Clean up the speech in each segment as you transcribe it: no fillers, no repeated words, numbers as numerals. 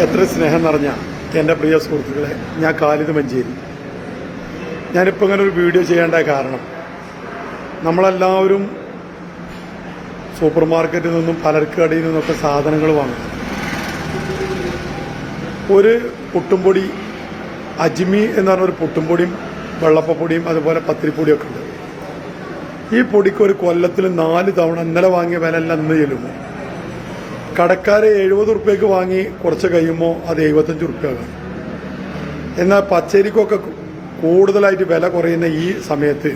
എത്ര സ്നേഹം നിറഞ്ഞ എൻ്റെ പ്രിയ സുഹൃത്തുക്കളെ, ഞാൻ ഖാലിദ് മഞ്ചേരി. ഞാനിപ്പോൾ ഇങ്ങനെ ഒരു വീഡിയോ ചെയ്യേണ്ട കാരണം, നമ്മളെല്ലാവരും സൂപ്പർ മാർക്കറ്റിൽ നിന്നും പലർക്കടിയിൽ നിന്നൊക്കെ സാധനങ്ങൾ വാങ്ങും. ഒരു പുട്ടുംപൊടി, അജ്മി എന്ന് പറഞ്ഞൊരു പുട്ടുംപൊടിയും വെള്ളപ്പപ്പൊടിയും അതുപോലെ പത്തിരിപ്പൊടിയൊക്കെ ഉണ്ട്. ഈ പൊടിക്ക് ഒരു കൊല്ലത്തിൽ 4 തവണ ഇന്നലെ വാങ്ങിയ വില എല്ലാം ഇന്ന് ചെല്ലുമോ? കടക്കാരെ 70 ഉറുപ്പ്യക്ക് വാങ്ങി കുറച്ച് കഴിയുമ്പോൾ അത് 75 ഉറുപ്പ്യക്കാണ്. എന്നാൽ പച്ചരിക്കൊക്കെ കൂടുതലായിട്ട് വില കുറയുന്ന ഈ സമയത്ത്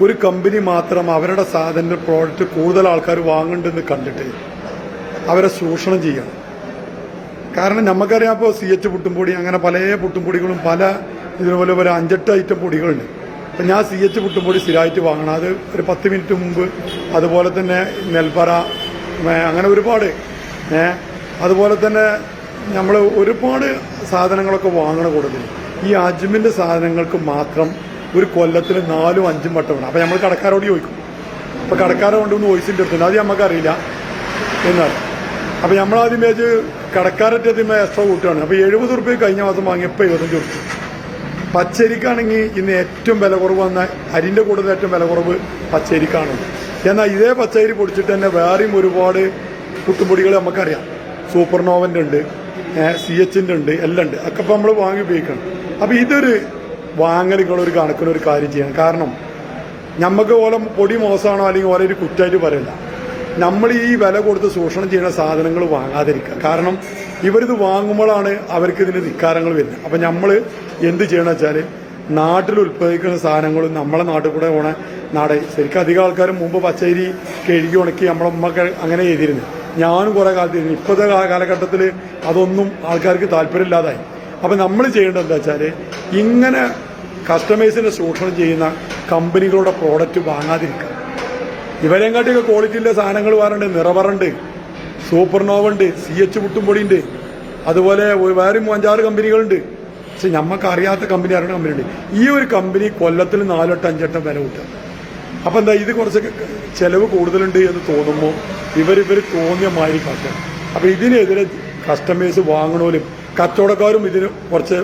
ഒരു കമ്പനി മാത്രം അവരുടെ സാധന പ്രോഡക്റ്റ് കൂടുതൽ ആൾക്കാർ വാങ്ങുന്നുണ്ടെന്ന് കണ്ടിട്ട് അവരെ ചൂഷണം ചെയ്യണം. കാരണം നമുക്കറിയാം, ഇപ്പോൾ CH പുട്ടുംപൊടി, അങ്ങനെ പല പുട്ടുംപൊടികളും പല ഇതുപോലെ ഒരു 5-8 ഐറ്റം പൊടികളുണ്ട്. അപ്പം ഞാൻ CH പുട്ടുംപൊടി സ്ഥിരമായിട്ട് വാങ്ങണം. അത് ഒരു 10 മിനിറ്റ് മുമ്പ്, അതുപോലെ തന്നെ നെൽപ്പറ, അങ്ങനെ ഒരുപാട്, അതുപോലെ തന്നെ നമ്മൾ ഒരുപാട് സാധനങ്ങളൊക്കെ വാങ്ങണ കൂടുതൽ ഈ അജ്മിൻ്റെ സാധനങ്ങൾക്ക് മാത്രം ഒരു കൊല്ലത്തിൽ 4-5 വട്ടം വേണം. അപ്പം നമ്മൾ കടക്കാരോട് ചോദിക്കും. അപ്പോൾ കടക്കാരെ കൊണ്ടൊന്ന് വോയിസിൻ്റെ എടുത്തിട്ടുണ്ട്, അത് നമുക്കറിയില്ല എന്നാൽ. അപ്പം നമ്മളാദ്യം വെച്ച് കടക്കാരൻ്റെ എക്സ്ട്രാ കൂട്ടുകയാണ്. അപ്പോൾ 70 ഉറുപ്പ്യ കഴിഞ്ഞ മാസം വാങ്ങിയപ്പോൾ 75 ഉറുപ്പ്യ. പച്ചരിക്കാണെങ്കിൽ ഇന്ന് ഏറ്റവും വില കുറവ് വന്ന അരിൻ്റെ കൂടുതൽ ഏറ്റവും വില കുറവ് പച്ചരിക്കാണ്. എന്നാൽ ഇതേ പച്ചരി പൊടിച്ചിട്ട് തന്നെ വേറെയും ഒരുപാട് പുട്ടുപൊടികൾ നമുക്കറിയാം. സൂപ്പർ നോവൻ്റെ ഉണ്ട്, CHൻ്റെ ഉണ്ട്, എല്ലാം ഉണ്ട്. ഒക്കെ ഇപ്പോൾ നമ്മൾ വാങ്ങി ഉപയോഗിക്കണം. അപ്പോൾ ഇതൊരു വാങ്ങലുകളൊരു കണക്കിനൊരു കാര്യം ചെയ്യണം. കാരണം നമുക്ക് ഓല പൊടി മോശമാണോ അല്ലെങ്കിൽ ഓല ഒരു കുറ്റായിട്ട് പറയില്ല. നമ്മൾ ഈ വില കൊടുത്ത് ചൂഷണം ചെയ്യുന്ന സാധനങ്ങൾ വാങ്ങാതിരിക്കുക. കാരണം ഇവരിത് വാങ്ങുമ്പോഴാണ് അവർക്ക് ഇതിന് ധിക്കാരങ്ങൾ വരുന്നത്. അപ്പം നമ്മൾ എന്ത് ചെയ്യണമെന്ന് വെച്ചാൽ, നാട്ടിൽ ഉൽപ്പാദിക്കുന്ന സാധനങ്ങളും നമ്മളെ നാട്ടിൽ കൂടെ പോണ നാടെ ശരിക്കും അധികം ആൾക്കാരും മുമ്പ് പച്ചരി കഴുകി ഉണക്കി നമ്മളെ ഉമ്മക്ക് അങ്ങനെ ചെയ്തിരുന്നു. ഞാനും കുറേ കാലത്തിരുന്നു. ഇപ്പോഴത്തെ കാലഘട്ടത്തിൽ അതൊന്നും ആൾക്കാർക്ക് താല്പര്യമില്ലാതായി. അപ്പം നമ്മൾ ചെയ്യേണ്ടത് എന്താ വെച്ചാൽ, ഇങ്ങനെ കസ്റ്റമേഴ്സിനെ ചൂഷണം ചെയ്യുന്ന കമ്പനികളുടെ പ്രോഡക്റ്റ് വാങ്ങാതിരിക്കുക. ഇവരെയും കാട്ടിയൊക്കെ ക്വാളിറ്റിയിലെ സാധനങ്ങൾ വേറുണ്ട്. നിറവറുണ്ട്, സൂപ്പർ നോവുണ്ട്, CH പുട്ടുംപൊടിയുണ്ട്, അതുപോലെ വേറെയും 5-6 കമ്പനികളുണ്ട്. പക്ഷെ നമുക്ക് അറിയാത്ത കമ്പനി അറിയുന്ന കമ്പനിയുണ്ട്. ഈ ഒരു കമ്പനി കൊല്ലത്തിൽ 4-5 വട്ടം വില കൂട്ടുക. അപ്പം എന്താ, ഇത് കുറച്ച് ചിലവ് കൂടുതലുണ്ട് എന്ന് തോന്നുമ്പോൾ ഇവർ തോന്നിയ മാതിരി കാട്ടുക. അപ്പം ഇതിനെതിരെ കസ്റ്റമേഴ്സ് വാങ്ങണോലും കച്ചവടക്കാരും ഇതിന് കുറച്ച്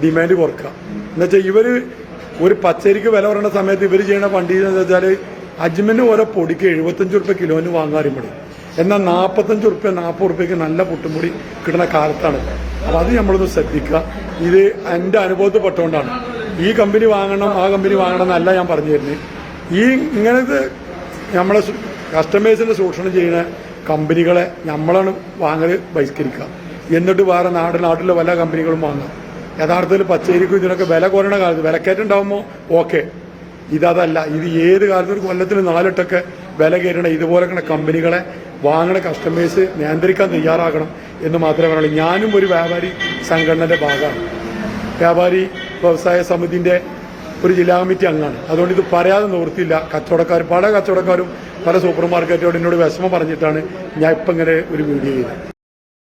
ഡിമാൻഡ് കുറക്കുക. എന്നുവെച്ചാൽ ഇവർ ഒരു പച്ചരിക്ക് വില പറയുന്ന സമയത്ത് ഇവർ ചെയ്യുന്ന വണ്ടി എന്ന് വെച്ചാൽ, അജ്മിന് ഓരോ പൊടിക്ക് 75 ഉറുപ്പ്യ കിലോന് വാങ്ങാറുണ്ട്. എന്നാൽ 45 ഉറുപ്പ്യ 40 ഉറുപ്പ്യക്ക് നല്ല പുട്ടുംപൊടി കിട്ടുന്ന കാലത്താണ്. അപ്പോൾ അത് നമ്മളൊന്ന് ശ്രദ്ധിക്കുക. ഇത് എൻ്റെ അനുഭവത്തിൽ പെട്ടുകൊണ്ടാണ്. ഈ കമ്പനി വാങ്ങണം ആ കമ്പനി വാങ്ങണം എന്നല്ല ഞാൻ പറഞ്ഞു തരുന്നത്. ഈ ഇങ്ങനത്തെ നമ്മളെ കസ്റ്റമേഴ്സിനെ ചൂഷണം ചെയ്യുന്ന കമ്പനികളെ നമ്മളാണ് വാങ്ങൽ ബഹിഷ്കരിക്കുക. എന്നിട്ട് വേറെ നാട്ടിലെ പല കമ്പനികളും വാങ്ങാം. യഥാർത്ഥത്തിൽ പച്ചരിക്കും ഇതിനൊക്കെ വില കുറയണ കാലത്ത് വിലക്കയറ്റുണ്ടാകുമ്പോൾ ഓക്കെ. ഇതല്ല. ഇത് ഏത് കാലത്തും ഒരു കൊല്ലത്തിൽ 4 വട്ടമൊക്കെ വില കയറണ ഇതുപോലെ കമ്പനികളെ വാങ്ങണ കസ്റ്റമേഴ്സ് നിയന്ത്രിക്കാൻ തയ്യാറാകണം എന്ന് മാത്രമേ പറയുള്ളൂ. ഞാനും ഒരു വ്യാപാരി സംഘടനയുടെ ഭാഗമാണ്. വ്യാപാരി വ്യവസായ സമിതിൻ്റെ ഒരു ജില്ലാ കമ്മിറ്റി അംഗമാണ്. അതുകൊണ്ട് ഇത് പറയാതെ നിവൃത്തിയില്ല. പല കച്ചവടക്കാരും പല സൂപ്പർ മാർക്കറ്റോട് എന്നോട് വിഷമം പറഞ്ഞിട്ടാണ് ഞാൻ ഇപ്പം ഇങ്ങനെ ഒരു വീഡിയോ ചെയ്തത്.